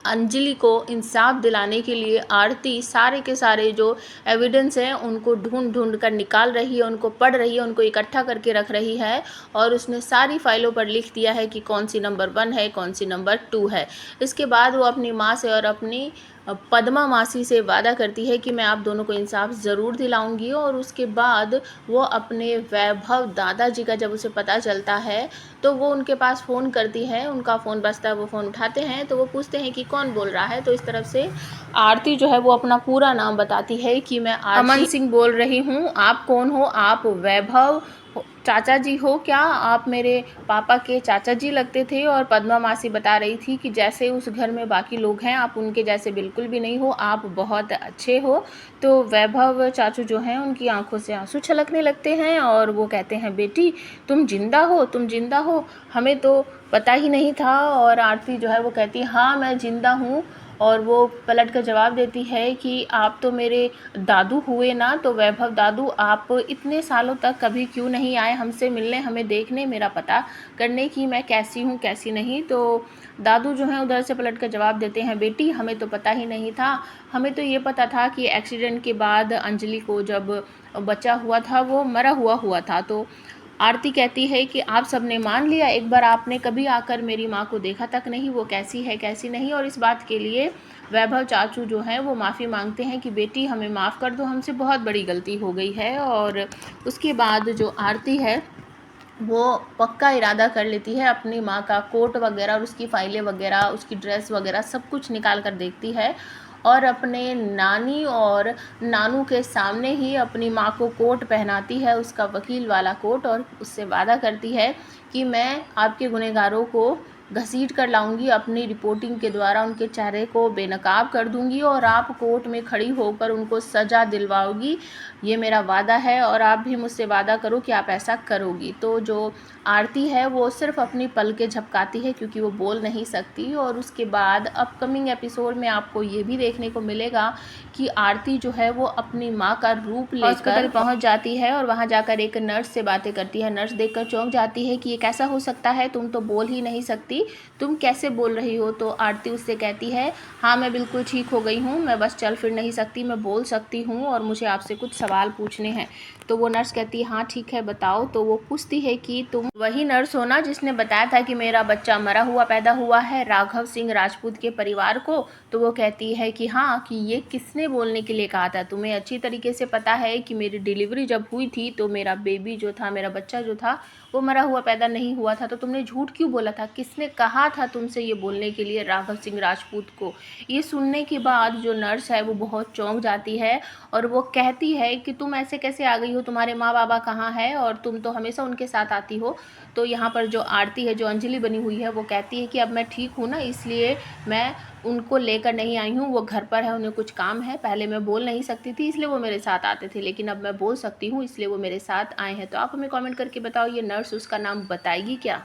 अंजलि को इंसाफ दिलाने के लिए आरती सारे के सारे जो एविडेंस हैं उनको ढूंढ ढूंढ कर निकाल रही है, उनको पढ़ रही है, उनको इकट्ठा करके रख रही है और उसने सारी फाइलों पर लिख दिया है कि कौन सी नंबर 1 है, कौन सी नंबर 2 है। इसके बाद वो अपनी माँ से और अपनी पद्मा मासी से वादा करती है कि मैं आप दोनों को इंसाफ ज़रूर दिलाऊंगी। और उसके बाद वो अपने वैभव दादाजी का जब उसे पता चलता है तो वो उनके पास फ़ोन करती है, उनका फ़ोन बजता है, वो फ़ोन उठाते हैं तो वो पूछते हैं कि कौन बोल रहा है। तो इस तरफ से आरती जो है वो अपना पूरा नाम बताती है कि मैं अमन सिंह बोल रही हूँ। आप कौन हो? आप वैभव चाचा जी हो क्या? आप मेरे पापा के चाचा जी लगते थे। और पद्मा मासी बता रही थी कि जैसे उस घर में बाकी लोग हैं आप उनके जैसे बिल्कुल भी नहीं हो, आप बहुत अच्छे हो। तो वैभव चाचू जो हैं उनकी आंखों से आंसू छलकने लगते हैं और वो कहते हैं बेटी तुम जिंदा हो, तुम जिंदा हो, हमें तो पता ही नहीं था। और आरती जो है वो कहती है हाँ मैं जिंदा हूँ। और वो पलट कर जवाब देती है कि आप तो मेरे दादू हुए ना। तो वैभव दादू आप इतने सालों तक कभी क्यों नहीं आए हमसे मिलने, हमें देखने, मेरा पता करने की मैं कैसी हूँ कैसी नहीं। तो दादू जो हैं उधर से पलट कर जवाब देते हैं बेटी हमें तो पता ही नहीं था, हमें तो ये पता था कि एक्सीडेंट के बाद अंजलि को जब बच्चा हुआ था वो मरा हुआ था। तो आरती कहती है कि आप सबने मान लिया, एक बार आपने कभी आकर मेरी माँ को देखा तक नहीं, वो कैसी है कैसी नहीं। और इस बात के लिए वैभव चाचू जो हैं वो माफ़ी मांगते हैं कि बेटी हमें माफ़ कर दो, हमसे बहुत बड़ी गलती हो गई है। और उसके बाद जो आरती है वो पक्का इरादा कर लेती है, अपनी माँ का कोट वगैरह और उसकी फाइलें वगैरह, उसकी ड्रेस वगैरह सब कुछ निकाल कर देखती है और अपने नानी और नानू के सामने ही अपनी माँ को कोट पहनाती है, उसका वकील वाला कोट। और उससे वादा करती है कि मैं आपके गुनहगारों को घसीट कर लाऊंगी, अपनी रिपोर्टिंग के द्वारा उनके चेहरे को बेनकाब कर दूंगी और आप कोर्ट में खड़ी होकर उनको सज़ा दिलवाओगी, ये मेरा वादा है और आप भी मुझसे वादा करो कि आप ऐसा करोगी। तो जो आरती है वो सिर्फ अपनी पलकें झपकाती है क्योंकि वो बोल नहीं सकती। और उसके बाद अपकमिंग एपिसोड में आपको ये भी देखने को मिलेगा कि आरती जो है वो अपनी माँ का रूप लेकर हॉस्पिटल पहुँच जाती है और वहाँ जाकर एक नर्स से बातें करती है। नर्स देखकर चौंक जाती है कि ये कैसा हो सकता है, तुम तो बोल ही नहीं सकती, तुम कैसे बोल रही हो? तो आरती उससे कहती है हाँ मैं बिल्कुल ठीक हो गई हूँ, मैं बस चल फिर नहीं सकती, मैं बोल सकती हूँ और मुझे आपसे कुछ सवाल पूछने हैं। तो वो नर्स कहती है हाँ ठीक है बताओ। तो वो पूछती है कि तुम वही नर्स हो ना जिसने बताया था कि मेरा बच्चा मरा हुआ पैदा हुआ है राघव सिंह राजपूत के परिवार को? तो वो कहती है कि हाँ, कि ये किसने बोलने के लिए कहा था? तुम्हें अच्छी तरीके से पता है कि मेरी डिलीवरी जब हुई थी तो मेरा बेबी जो था, मेरा बच्चा जो था वो मरा हुआ पैदा नहीं हुआ था, तो तुमने झूठ क्यों बोला था? किसने कहा था तुमसे ये बोलने के लिए राघव सिंह राजपूत को? ये सुनने के बाद जो नर्स है वो बहुत चौंक जाती है और वो कहती है कि तुम ऐसे कैसे आ गई हो, तुम्हारे माँ बाबा कहाँ हैं और तुम तो हमेशा उनके साथ आती हो। तो यहाँ पर जो आरती है, जो अंजलि बनी हुई है, वो कहती है कि अब मैं ठीक हूँ ना, इसलिए मैं उनको लेकर नहीं आई हूँ, वो घर पर है, उन्हें कुछ काम है। पहले मैं बोल नहीं सकती थी इसलिए वो मेरे साथ आते थे, लेकिन अब मैं बोल सकती हूँ इसलिए वो मेरे साथ आए हैं। तो आप हमें कमेंट करके बताओ ये नर्स उसका नाम बताएगी क्या?